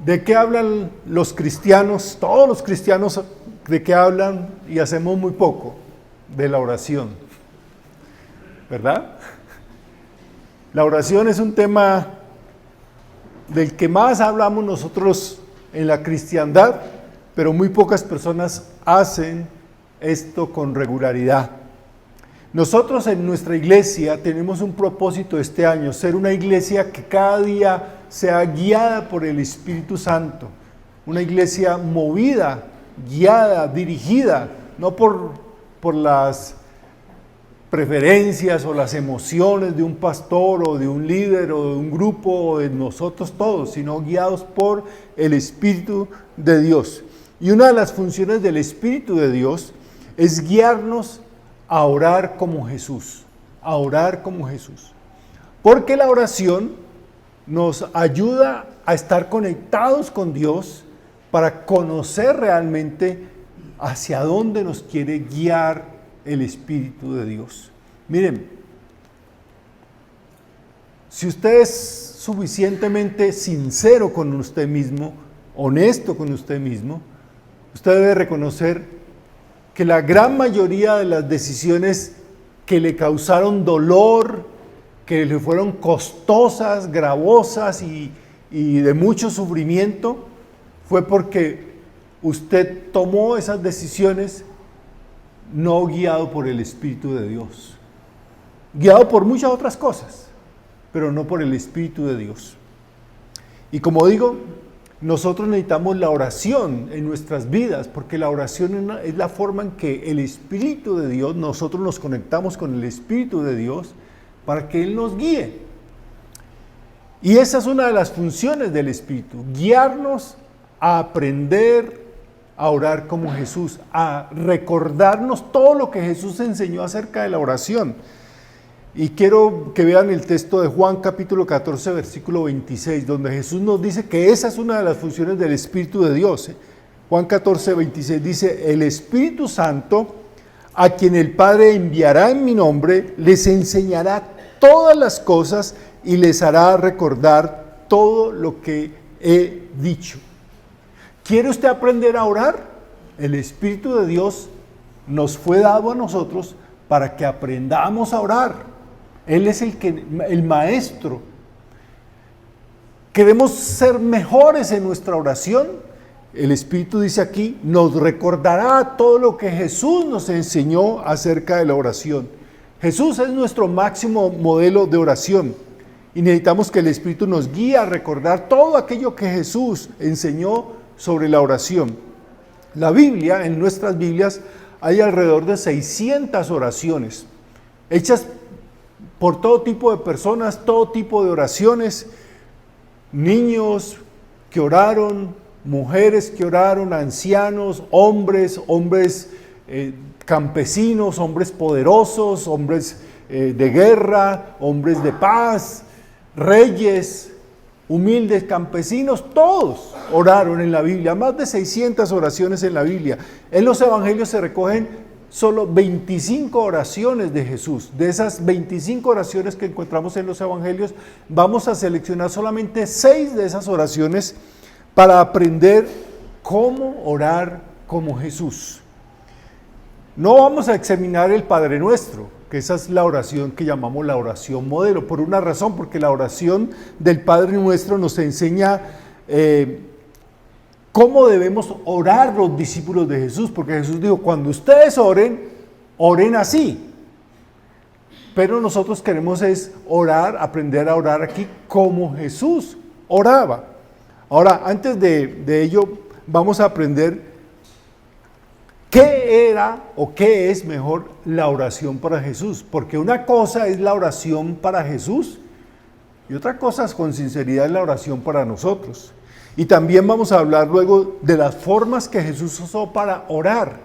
¿De qué hablan los cristianos? Todos los cristianos, ¿de qué hablan? Y hacemos muy poco, de la oración, ¿verdad? La oración es un tema del que más hablamos nosotros en la cristiandad, pero muy pocas personas hacen esto con regularidad. Nosotros en nuestra iglesia tenemos un propósito este año, ser una iglesia que cada día sea guiada por el Espíritu Santo, una iglesia movida, guiada, dirigida, no por las preferencias o las emociones de un pastor o de un líder o de un grupo o de nosotros todos, sino guiados por el Espíritu de Dios. Y una de las funciones del Espíritu de Dios es guiarnos a orar como Jesús, a orar como Jesús. Porque la oración nos ayuda a estar conectados con Dios para conocer realmente hacia dónde nos quiere guiar el Espíritu de Dios. Miren, si usted es suficientemente sincero con usted mismo, honesto con usted mismo, usted debe reconocer que la gran mayoría de las decisiones que le causaron dolor, que le fueron costosas, gravosas y de mucho sufrimiento, fue porque usted tomó esas decisiones no guiado por el Espíritu de Dios, guiado por muchas otras cosas, pero no por el Espíritu de Dios. Y como digo, nosotros necesitamos la oración en nuestras vidas, porque la oración es la forma en que el Espíritu de Dios, nosotros nos conectamos con el Espíritu de Dios para que Él nos guíe. Y esa es una de las funciones del Espíritu, guiarnos a aprender a orar como Jesús, a recordarnos todo lo que Jesús enseñó acerca de la oración. Y quiero que vean el texto de Juan capítulo 14, versículo 26, donde Jesús nos dice que esa es una de las funciones del Espíritu de Dios. Juan 14, 26 dice, el Espíritu Santo, a quien el Padre enviará en mi nombre, les enseñará todas las cosas y les hará recordar todo lo que he dicho. ¿Quiere usted aprender a orar? El Espíritu de Dios nos fue dado a nosotros para que aprendamos a orar. Él es el maestro. ¿Queremos ser mejores en nuestra oración? El Espíritu dice aquí, nos recordará todo lo que Jesús nos enseñó acerca de la oración. Jesús es nuestro máximo modelo de oración y necesitamos que el Espíritu nos guíe a recordar todo aquello que Jesús enseñó sobre la oración. La Biblia, en nuestras Biblias, hay alrededor de 600 oraciones, hechas por todo tipo de personas, todo tipo de oraciones, niños que oraron, mujeres que oraron, ancianos, hombres campesinos, hombres poderosos, hombres de guerra, hombres de paz, reyes, humildes campesinos, todos oraron en la Biblia, más de 600 oraciones en la Biblia. En los evangelios se recogen solo 25 oraciones de Jesús. De esas 25 oraciones que encontramos en los evangelios, vamos a seleccionar solamente 6 de esas oraciones para aprender cómo orar como Jesús. No vamos a examinar el Padre Nuestro, que esa es la oración que llamamos la oración modelo, por una razón, porque la oración del Padre Nuestro nos enseña cómo debemos orar los discípulos de Jesús, porque Jesús dijo, cuando ustedes oren, oren así. Pero nosotros queremos es orar, aprender a orar aquí como Jesús oraba. Ahora, antes de ello, vamos a aprender qué era o qué es mejor la oración para Jesús, porque una cosa es la oración para Jesús y otra cosa es con sinceridad la oración para nosotros. Y también vamos a hablar luego de las formas que Jesús usó para orar.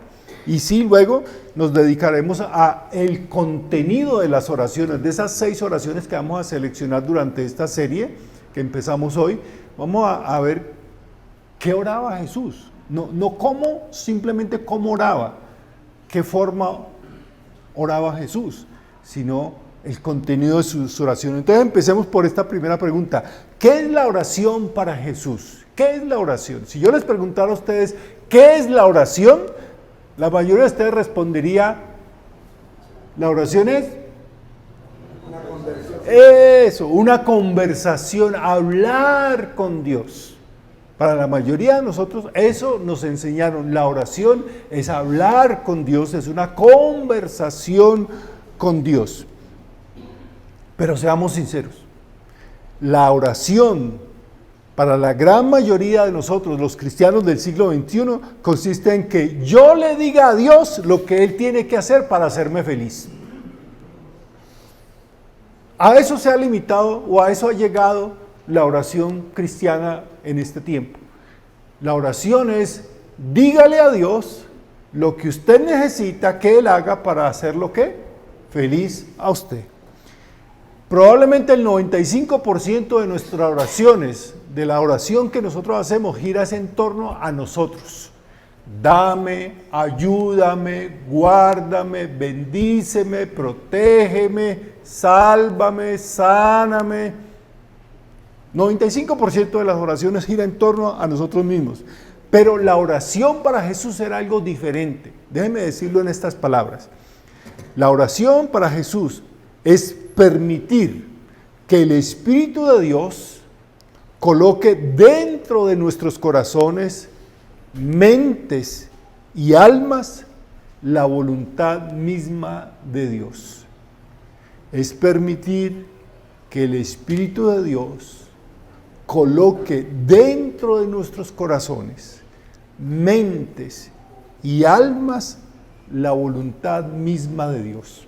Y sí, luego nos dedicaremos a el contenido de las oraciones, de esas 6 oraciones que vamos a seleccionar durante esta serie que empezamos hoy. Vamos a ver qué oraba Jesús. No cómo, simplemente cómo oraba, qué forma oraba Jesús, sino el contenido de sus oraciones. Entonces empecemos por esta primera pregunta. ¿Qué es la oración para Jesús? ¿Qué es la oración? Si yo les preguntara a ustedes, ¿qué es la oración? La mayoría de ustedes respondería, la oración es una conversación, hablar con Dios. Para la mayoría de nosotros eso nos enseñaron. La oración es hablar con Dios, es una conversación con Dios. Pero seamos sinceros, la oración para la gran mayoría de nosotros, los cristianos del siglo XXI, consiste en que yo le diga a Dios lo que Él tiene que hacer para hacerme feliz. A eso se ha limitado o a eso ha llegado la oración cristiana en este tiempo. La oración es, dígale a Dios lo que usted necesita que Él haga para hacerlo ¿qué? Feliz a usted. Probablemente el 95% de nuestras oraciones, de la oración que nosotros hacemos, gira en torno a nosotros. Dame, ayúdame, guárdame, bendíceme, protégeme, sálvame, sáname. 95% de las oraciones gira en torno a nosotros mismos. Pero la oración para Jesús era algo diferente. Déjenme decirlo en estas palabras. La oración para Jesús es permitir que el Espíritu de Dios coloque dentro de nuestros corazones, mentes y almas la voluntad misma de Dios. Es permitir que el Espíritu de Dios coloque dentro de nuestros corazones, mentes y almas la voluntad misma de Dios.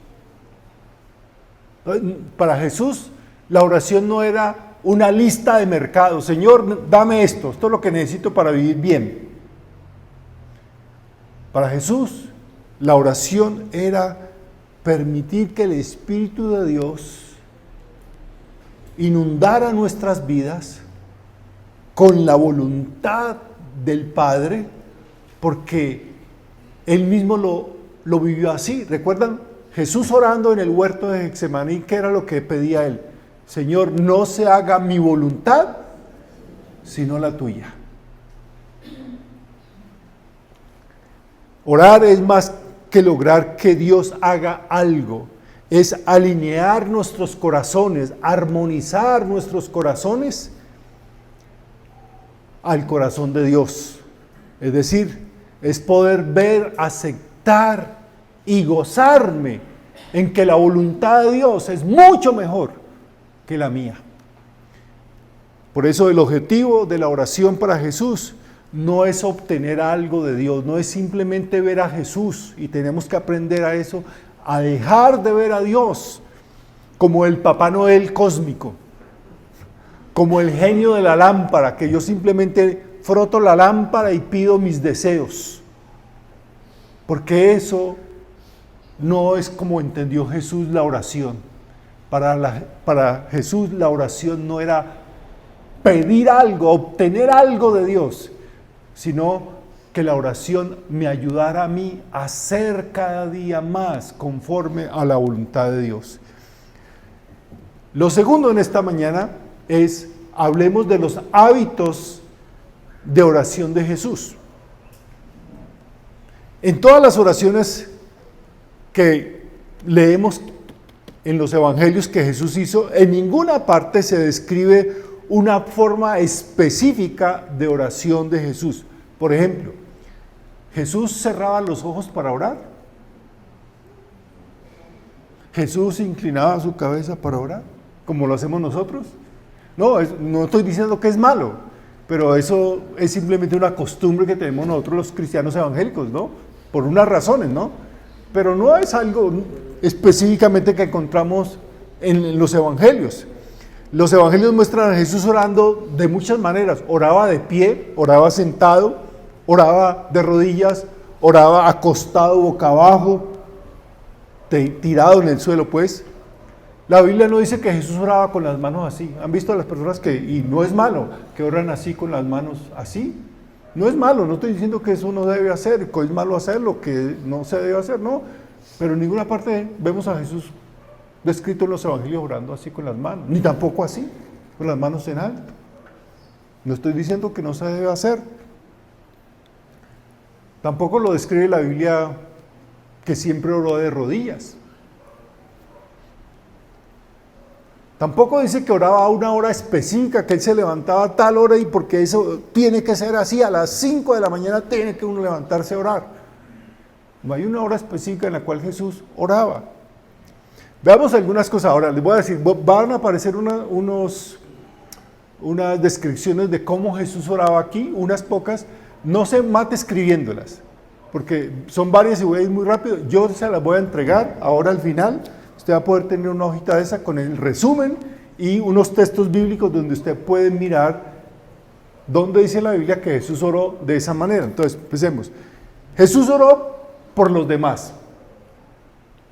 Para Jesús, la oración no era una lista de mercado. Señor, dame esto es lo que necesito para vivir bien. Para Jesús, la oración era permitir que el Espíritu de Dios inundara nuestras vidas con la voluntad del Padre, porque Él mismo lo vivió así. ¿Recuerdan? Jesús orando en el huerto de Getsemaní, ¿qué era lo que pedía Él? Señor, no se haga mi voluntad, sino la tuya. Orar es más que lograr que Dios haga algo, es alinear nuestros corazones, armonizar nuestros corazones al corazón de Dios. Es decir, es poder ver, aceptar y gozarme en que la voluntad de Dios es mucho mejor que la mía. Por eso el objetivo de la oración para Jesús no es obtener algo de Dios, no es simplemente ver a Jesús, y tenemos que aprender a eso, a dejar de ver a Dios como el Papá Noel cósmico, como el genio de la lámpara, que yo simplemente froto la lámpara y pido mis deseos, porque eso no es como entendió Jesús la oración. Para Jesús la oración no era pedir algo, obtener algo de Dios, sino que la oración me ayudara a mí a ser cada día más conforme a la voluntad de Dios. Lo segundo en esta mañana es, hablemos de los hábitos de oración de Jesús. En todas las oraciones que leemos en los evangelios que Jesús hizo, en ninguna parte se describe una forma específica de oración de Jesús. Por ejemplo, ¿Jesús cerraba los ojos para orar? ¿Jesús inclinaba su cabeza para orar, como lo hacemos nosotros? No, no estoy diciendo que es malo, pero eso es simplemente una costumbre que tenemos nosotros los cristianos evangélicos, ¿no? Por unas razones, ¿no? Pero no es algo específicamente que encontramos en los evangelios. Los evangelios muestran a Jesús orando de muchas maneras. Oraba de pie, oraba sentado, oraba de rodillas, oraba acostado boca abajo, tirado en el suelo, pues. La Biblia no dice que Jesús oraba con las manos así. ¿Han visto a las personas y no es malo, que oran así con las manos así? No es malo, no estoy diciendo que eso no debe hacer, que es malo hacerlo, que no se debe hacer, no. Pero en ninguna parte vemos a Jesús descrito en los evangelios orando así con las manos, ni tampoco así, con las manos en alto. No estoy diciendo que no se debe hacer. Tampoco lo describe la Biblia que siempre oró de rodillas. Tampoco dice que oraba a una hora específica, que él se levantaba a tal hora y porque eso tiene que ser así, a las 5 de la mañana tiene que uno levantarse a orar. No hay una hora específica en la cual Jesús oraba. Veamos algunas cosas ahora, les voy a decir, van a aparecer unas descripciones de cómo Jesús oraba aquí, unas pocas, no se mate escribiéndolas, porque son varias y voy a ir muy rápido, yo se las voy a entregar ahora al final. Usted va a poder tener una hojita de esa con el resumen y unos textos bíblicos donde usted puede mirar dónde dice la Biblia que Jesús oró de esa manera. Entonces, empecemos. Jesús oró por los demás.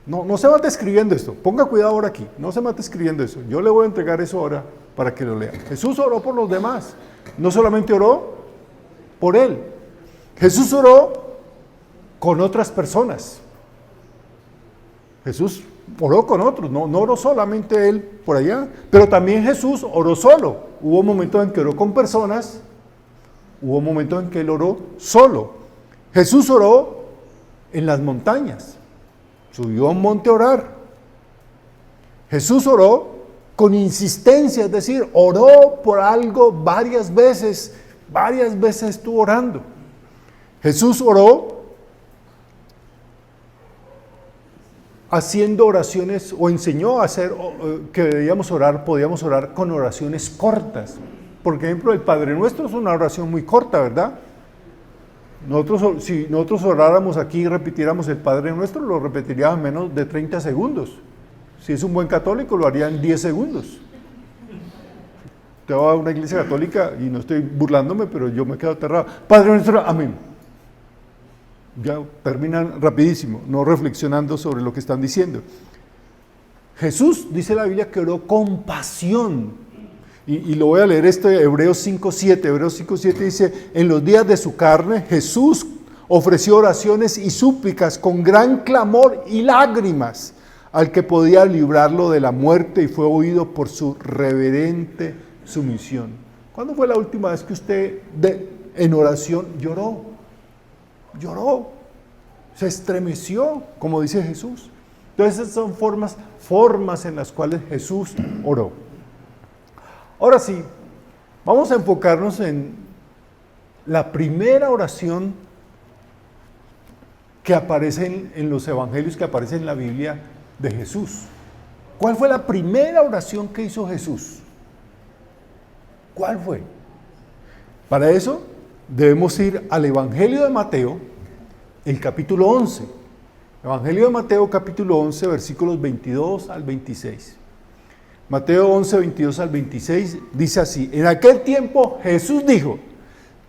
No se mate escribiendo esto. Ponga cuidado ahora aquí. No se mate escribiendo eso. Yo le voy a entregar eso ahora para que lo lea. Jesús oró por los demás. No solamente oró por él. Jesús oró con otras personas. Jesús oró con otros, no oró solamente él por allá, pero también Jesús oró solo. Hubo momentos en que oró con personas, hubo momentos en que él oró solo. Jesús oró en las montañas, subió a un monte a orar. Jesús oró con insistencia, es decir, oró por algo varias veces estuvo orando. Jesús oró haciendo oraciones, o enseñó a hacer que podíamos orar con oraciones cortas. Por ejemplo, el Padre Nuestro es una oración muy corta, ¿verdad? Si nosotros oráramos aquí y repitiéramos el Padre Nuestro, lo repetiríamos en menos de 30 segundos. Si es un buen católico, lo haría en 10 segundos. Te voy a una iglesia católica, y no estoy burlándome, pero yo me quedo aterrado. Padre Nuestro, amén. Ya terminan rapidísimo, no reflexionando sobre lo que están diciendo. Jesús, dice la Biblia, que oró con pasión. Y lo voy a leer Hebreos 5:7. Hebreos 5:7 dice, en los días de su carne, Jesús ofreció oraciones y súplicas con gran clamor y lágrimas al que podía librarlo de la muerte y fue oído por su reverente sumisión. ¿Cuándo fue la última vez que usted en oración lloró? Lloró, se estremeció, como dice Jesús. Entonces esas son formas en las cuales Jesús oró. Ahora sí, vamos a enfocarnos en la primera oración que aparece en los evangelios, que aparece en la Biblia de Jesús. ¿Cuál fue la primera oración que hizo Jesús? ¿Cuál fue? Para eso debemos ir al Evangelio de Mateo, el capítulo 11. Evangelio de Mateo, capítulo 11, versículos 22 al 26. Mateo 11, 22 al 26 dice así: en aquel tiempo Jesús dijo,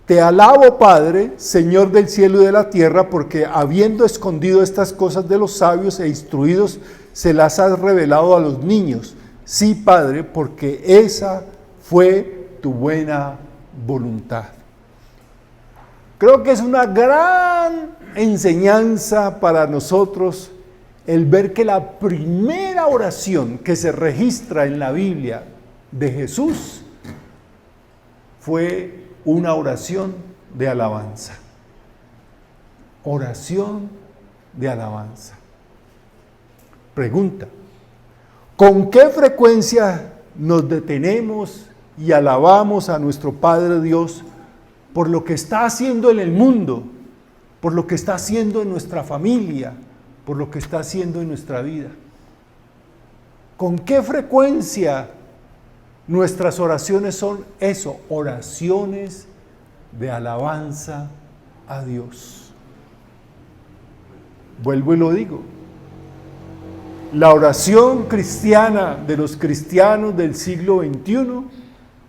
te alabo, Padre, Señor del cielo y de la tierra, porque habiendo escondido estas cosas de los sabios e instruidos, se las has revelado a los niños. Sí, Padre, porque esa fue tu buena voluntad. Creo que es una gran enseñanza para nosotros el ver que la primera oración que se registra en la Biblia de Jesús fue una oración de alabanza. Oración de alabanza. Pregunta: ¿con qué frecuencia nos detenemos y alabamos a nuestro Padre Dios por lo que está haciendo en el mundo, por lo que está haciendo en nuestra familia, por lo que está haciendo en nuestra vida? ¿Con qué frecuencia nuestras oraciones son eso? Oraciones de alabanza a Dios. Vuelvo y lo digo. La oración cristiana de los cristianos del siglo XXI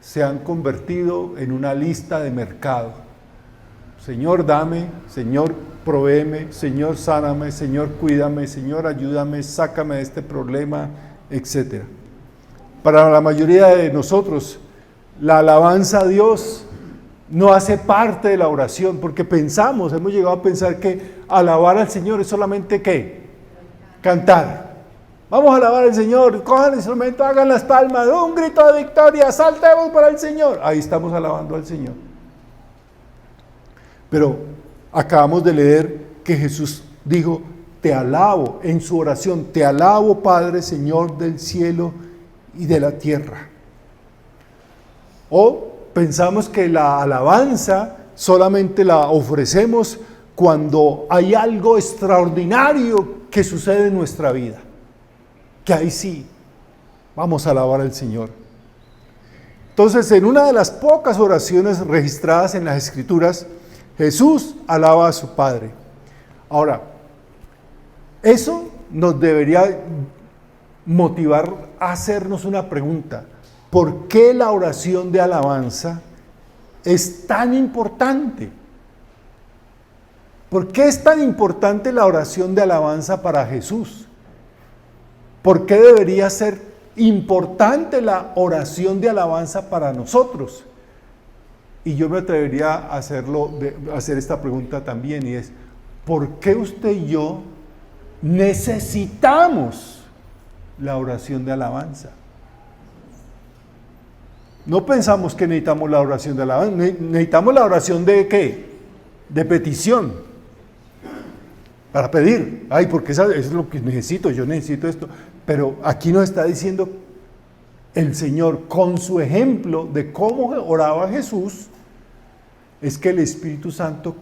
se han convertido en una lista de mercado. Señor, dame, Señor, provéeme, Señor, sáname, Señor, cuídame, Señor, ayúdame, sácame de este problema, etc. Para la mayoría de nosotros, la alabanza a Dios no hace parte de la oración, porque hemos llegado a pensar que alabar al Señor es solamente ¿qué? Cantar. Vamos a alabar al Señor, cojan el instrumento, hagan las palmas, un grito de victoria, saltemos para el Señor. Ahí estamos alabando al Señor. Pero acabamos de leer que Jesús dijo, te alabo, en su oración, te alabo Padre, Señor del cielo y de la tierra. O pensamos que la alabanza solamente la ofrecemos cuando hay algo extraordinario que sucede en nuestra vida. Que ahí sí, vamos a alabar al Señor. Entonces, en una de las pocas oraciones registradas en las Escrituras, Jesús alaba a su Padre. Ahora, eso nos debería motivar a hacernos una pregunta. ¿Por qué la oración de alabanza es tan importante? ¿Por qué es tan importante la oración de alabanza para Jesús? ¿Por qué debería ser importante la oración de alabanza para nosotros? Y yo me atrevería a hacer esta pregunta también, y es, ¿por qué usted y yo necesitamos la oración de alabanza? No pensamos que necesitamos la oración de alabanza, necesitamos la oración de ¿qué? De petición. Para pedir, porque eso es lo que necesito, yo necesito esto. Pero aquí nos está diciendo el Señor, con su ejemplo de cómo oraba Jesús, es que el Espíritu Santo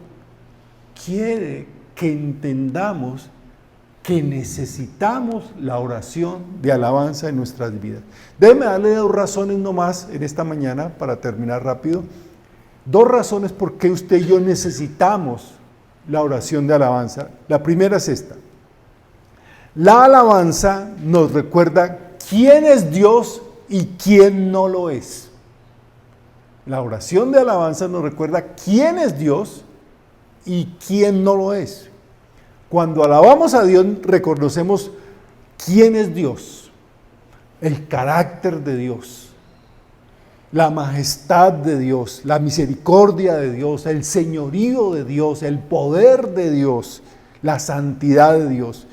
quiere que entendamos que necesitamos la oración de alabanza en nuestras vidas. Déjeme darle 2 razones nomás en esta mañana para terminar rápido. 2 razones por qué usted y yo necesitamos la oración de alabanza. La primera es esta. La alabanza nos recuerda quién es Dios y quién no lo es. La oración de alabanza nos recuerda quién es Dios y quién no lo es. Cuando alabamos a Dios, reconocemos quién es Dios, el carácter de Dios, la majestad de Dios, la misericordia de Dios, el señorío de Dios, el poder de Dios, la santidad de Dios.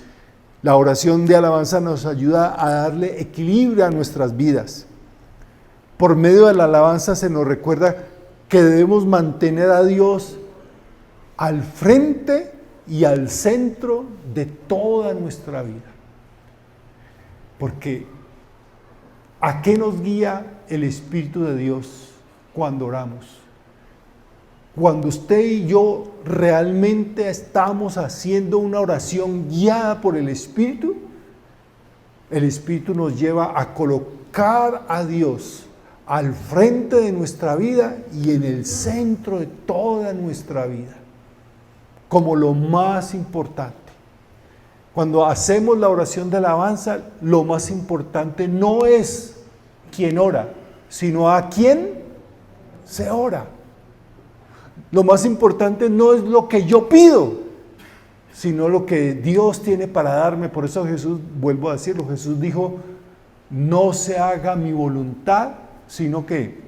La oración de alabanza nos ayuda a darle equilibrio a nuestras vidas. Por medio de la alabanza se nos recuerda que debemos mantener a Dios al frente y al centro de toda nuestra vida. Porque ¿a qué nos guía el Espíritu de Dios cuando oramos? Cuando usted y yo realmente estamos haciendo una oración guiada por el Espíritu nos lleva a colocar a Dios al frente de nuestra vida y en el centro de toda nuestra vida, como lo más importante. Cuando hacemos la oración de alabanza, lo más importante no es quién ora, sino a quién se ora. Lo más importante no es lo que yo pido, sino lo que Dios tiene para darme. Por eso Jesús, vuelvo a decirlo, Jesús dijo, no se haga mi voluntad, sino que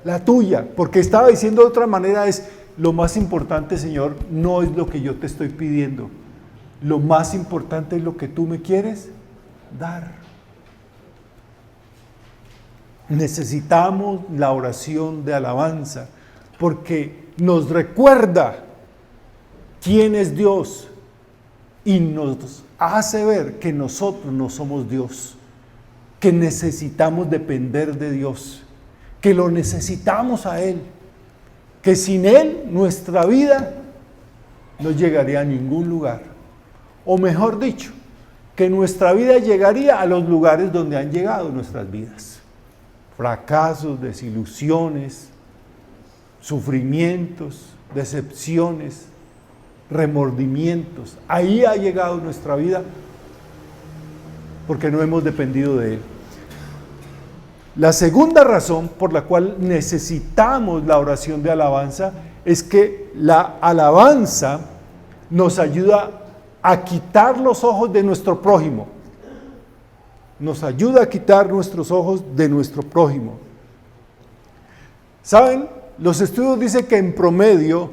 la tuya. Porque estaba diciendo de otra manera es, lo más importante, Señor, no es lo que yo te estoy pidiendo. Lo más importante es lo que tú me quieres dar. Necesitamos la oración de alabanza porque nos recuerda quién es Dios y nos hace ver que nosotros no somos Dios, que necesitamos depender de Dios, que lo necesitamos a Él, que sin Él nuestra vida no llegaría a ningún lugar. O mejor dicho, que nuestra vida llegaría a los lugares donde han llegado nuestras vidas. Fracasos, desilusiones, sufrimientos, decepciones, remordimientos. Ahí ha llegado nuestra vida porque no hemos dependido de Él. La segunda razón por la cual necesitamos la oración de alabanza es que la alabanza nos ayuda a quitar los ojos de nuestro prójimo. Nos ayuda a quitar nuestros ojos de nuestro prójimo. ¿Saben? Los estudios dicen que en promedio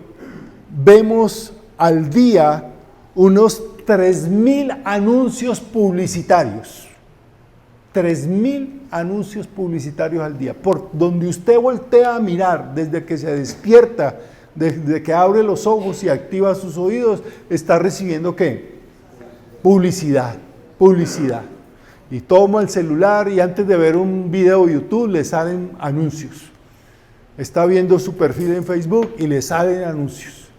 vemos al día unos 3,000 anuncios publicitarios. 3.000 anuncios publicitarios al día. Por donde usted voltea a mirar, desde que se despierta, desde que abre los ojos y activa sus oídos, está recibiendo ¿qué? Publicidad, publicidad. Y toma el celular y antes de ver un video de YouTube le salen anuncios. Está viendo su perfil en Facebook y le salen anuncios.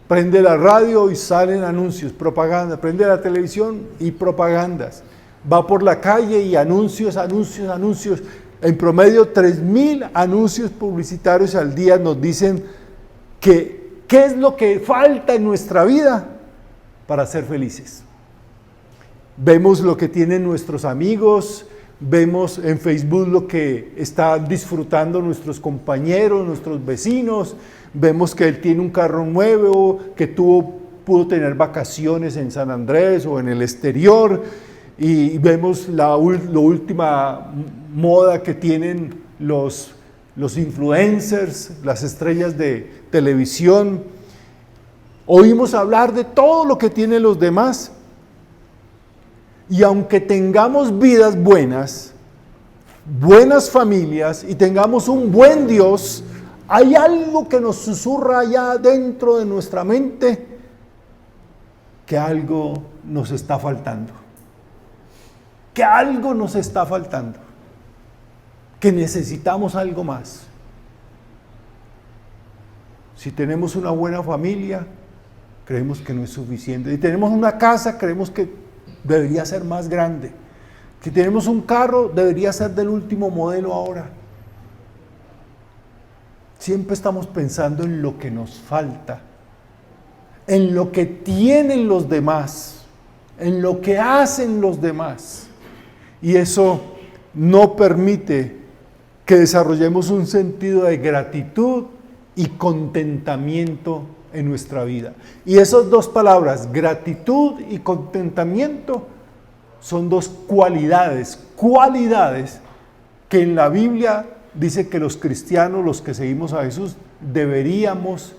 Prende la radio y salen anuncios, propaganda. Prende la televisión y propagandas. Va por la calle y anuncios, anuncios, anuncios. En promedio 3.000 anuncios publicitarios al día nos dicen que qué es lo que falta en nuestra vida para ser felices. Vemos lo que tienen nuestros amigos, vemos en Facebook lo que están disfrutando nuestros compañeros, nuestros vecinos, vemos que él tiene un carro nuevo, que pudo tener vacaciones en San Andrés o en el exterior, y vemos la última moda que tienen los influencers, las estrellas de televisión. Oímos hablar de todo lo que tienen los demás. Y aunque tengamos vidas buenas, buenas familias y tengamos un buen Dios, hay algo que nos susurra allá dentro de nuestra mente que algo nos está faltando. Que algo nos está faltando. Que necesitamos algo más. Si tenemos una buena familia, creemos que no es suficiente. Si tenemos una casa, creemos que debería ser más grande. Si tenemos un carro, debería ser del último modelo ahora. Siempre estamos pensando en lo que nos falta, en lo que tienen los demás, en lo que hacen los demás. Y eso no permite que desarrollemos un sentido de gratitud y contentamiento en nuestra vida. Y esas dos palabras, gratitud y contentamiento, son dos cualidades que en la Biblia dice que los cristianos, los que seguimos a Jesús, deberíamos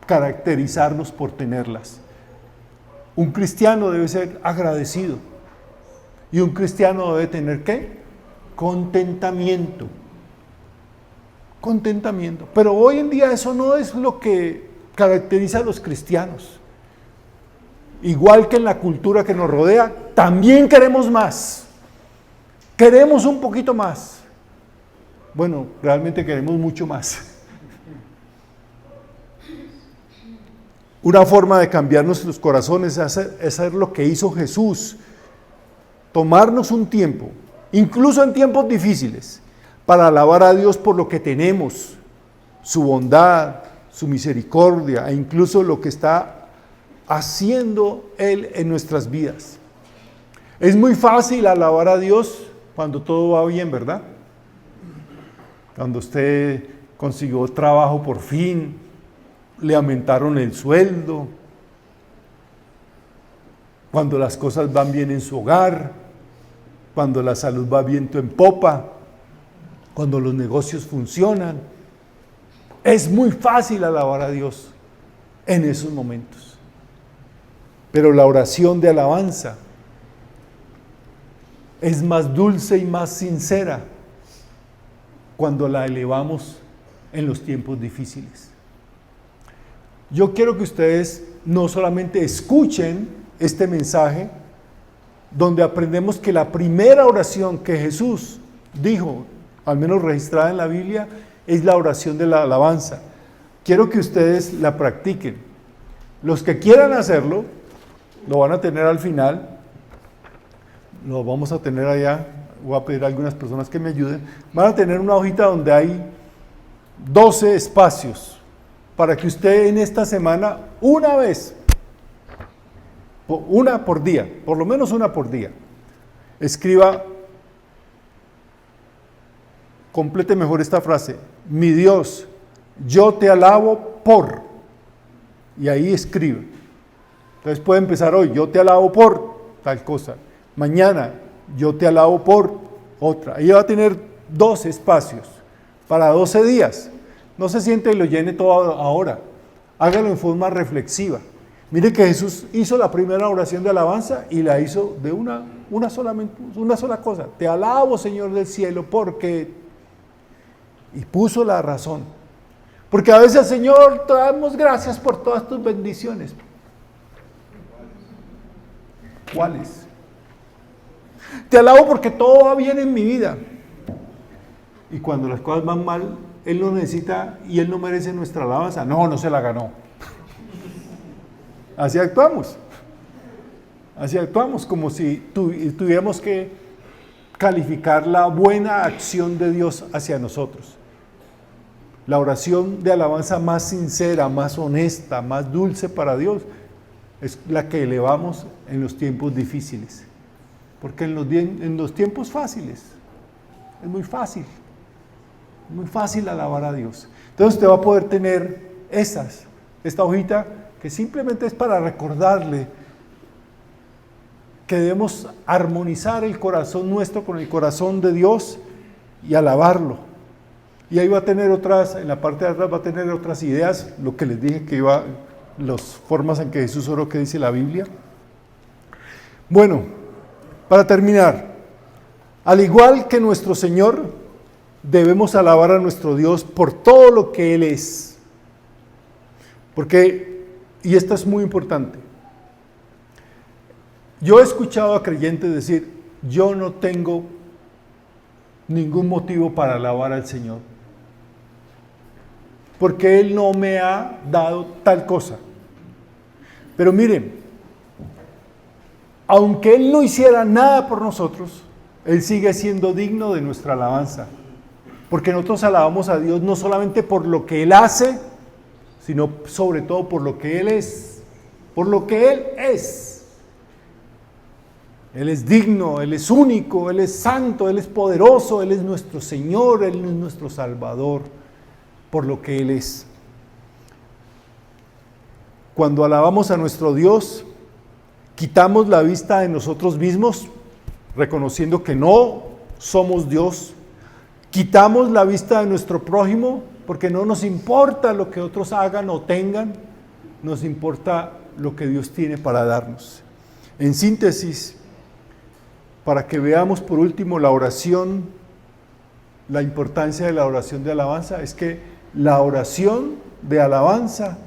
caracterizarnos por tenerlas. Un cristiano debe ser agradecido y un cristiano debe tener ¿qué? Contentamiento. Contentamiento. Pero hoy en día eso no es lo que caracteriza a los cristianos. Igual que en la cultura que nos rodea, también queremos más. Queremos un poquito más. Bueno, realmente queremos mucho más. Una forma de cambiar nuestros corazones es hacer lo que hizo Jesús. Tomarnos un tiempo, incluso en tiempos difíciles, para alabar a Dios por lo que tenemos, su bondad, su misericordia e incluso lo que está haciendo Él en nuestras vidas. Es muy fácil alabar a Dios cuando todo va bien, ¿verdad? Cuando usted consiguió trabajo por fin, le aumentaron el sueldo, cuando las cosas van bien en su hogar, cuando la salud va viento en popa, cuando los negocios funcionan. Es muy fácil alabar a Dios en esos momentos. Pero la oración de alabanza es más dulce y más sincera cuando la elevamos en los tiempos difíciles. Yo quiero que ustedes no solamente escuchen este mensaje, donde aprendemos que la primera oración que Jesús dijo, al menos registrada en la Biblia, es la oración de la alabanza. Quiero que ustedes la practiquen. Los que quieran hacerlo, lo van a tener al final, lo vamos a tener allá, voy a pedir a algunas personas que me ayuden, van a tener una hojita donde hay 12 espacios, para que usted en esta semana, una vez, una por día, por lo menos una por día, escriba, complete mejor esta frase: mi Dios, yo te alabo por, y ahí escribe. Entonces puede empezar hoy: yo te alabo por tal cosa. Mañana: yo te alabo por otra. Ahí va a tener 12 espacios para 12 días. No se siente y lo llene todo ahora. Hágalo en forma reflexiva. Mire que Jesús hizo la primera oración de alabanza y la hizo de una sola cosa. Te alabo, Señor del cielo, porque... Y puso la razón. Porque a veces, Señor, te damos gracias por todas tus bendiciones. ¿Cuáles? Te alabo porque todo va bien en mi vida. Y cuando las cosas van mal, Él no necesita y Él no merece nuestra alabanza. No se la ganó. Así actuamos. Así actuamos como si tuviéramos que calificar la buena acción de Dios hacia nosotros. La oración de alabanza más sincera, más honesta, más dulce para Dios es la que elevamos en los tiempos difíciles. Porque en los tiempos fáciles es muy fácil alabar a Dios. Entonces usted va a poder tener esta hojita que simplemente es para recordarle que debemos armonizar el corazón nuestro con el corazón de Dios y alabarlo. Y ahí va a tener en la parte de atrás va a tener otras ideas, lo que les dije que las formas en que Jesús oró, que dice la Biblia. Bueno, para terminar, al igual que nuestro Señor, debemos alabar a nuestro Dios por todo lo que Él es. Y esto es muy importante, yo he escuchado a creyentes decir, yo no tengo ningún motivo para alabar al Señor, porque Él no me ha dado tal cosa. Pero miren, aunque Él no hiciera nada por nosotros, Él sigue siendo digno de nuestra alabanza, porque nosotros alabamos a Dios no solamente por lo que Él hace, sino sobre todo por lo que Él es, por lo que Él es. Él es digno, Él es único, Él es santo, Él es poderoso, Él es nuestro Señor, Él es nuestro Salvador, por lo que Él es. Cuando alabamos a nuestro Dios, quitamos la vista de nosotros mismos, reconociendo que no somos Dios. Quitamos la vista de nuestro prójimo, porque no nos importa lo que otros hagan o tengan, nos importa lo que Dios tiene para darnos. En síntesis, para que veamos por último la oración, la importancia de la oración de alabanza, es que la oración de alabanza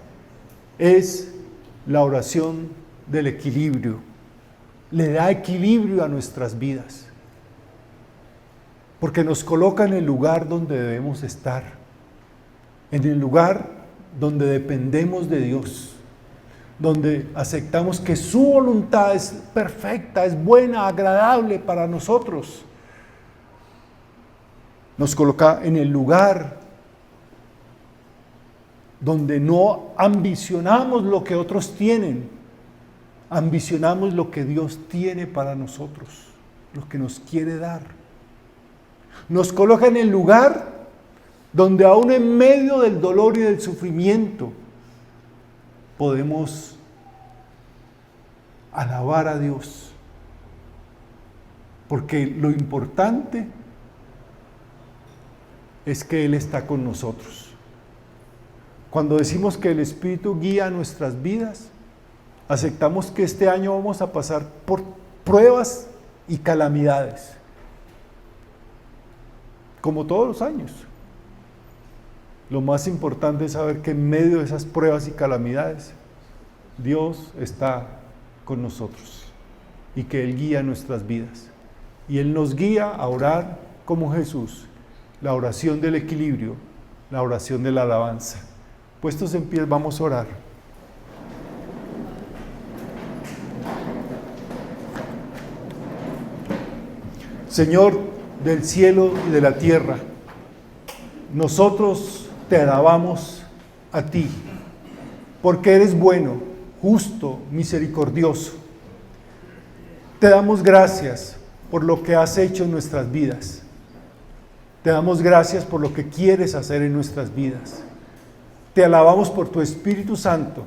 es la oración del equilibrio. Le da equilibrio a nuestras vidas, porque nos coloca en el lugar donde debemos estar, en el lugar donde dependemos de Dios, donde aceptamos que su voluntad es perfecta, es buena, agradable para nosotros. Nos coloca en el lugar donde no ambicionamos lo que otros tienen, ambicionamos lo que Dios tiene para nosotros, lo que nos quiere dar. Nos coloca en el lugar donde aún en medio del dolor y del sufrimiento podemos alabar a Dios, porque lo importante es que Él está con nosotros. Cuando decimos que el Espíritu guía nuestras vidas, aceptamos que este año vamos a pasar por pruebas y calamidades, como todos los años. Lo más importante es saber que en medio de esas pruebas y calamidades, Dios está con nosotros y que Él guía nuestras vidas. Y Él nos guía a orar como Jesús, la oración del equilibrio, la oración de la alabanza. Puestos en pie, vamos a orar. Señor del cielo y de la tierra, nosotros te alabamos a ti, porque eres bueno, justo, misericordioso. Te damos gracias por lo que has hecho en nuestras vidas. Te damos gracias por lo que quieres hacer en nuestras vidas. Te alabamos por tu Espíritu Santo,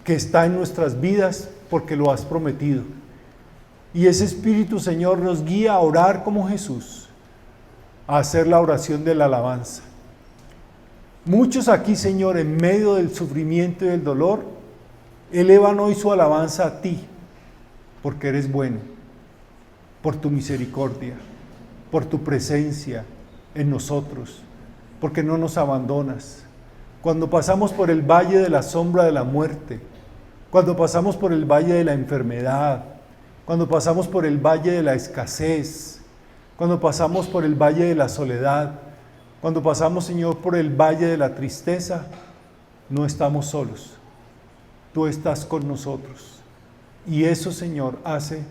que está en nuestras vidas porque lo has prometido. Y ese Espíritu, Señor, nos guía a orar como Jesús, a hacer la oración de la alabanza. Muchos aquí, Señor, en medio del sufrimiento y del dolor, elevan hoy su alabanza a ti, porque eres bueno, por tu misericordia, por tu presencia en nosotros, porque no nos abandonas. Cuando pasamos por el valle de la sombra de la muerte, cuando pasamos por el valle de la enfermedad, cuando pasamos por el valle de la escasez, cuando pasamos por el valle de la soledad, cuando pasamos, Señor, por el valle de la tristeza, no estamos solos. Tú estás con nosotros. Y eso, Señor, hace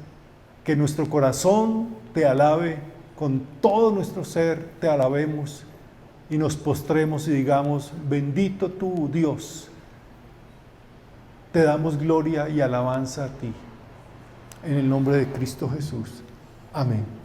que nuestro corazón te alabe, con todo nuestro ser te alabemos y nos postremos y digamos, bendito tú, Dios. Te damos gloria y alabanza a ti. En el nombre de Cristo Jesús. Amén.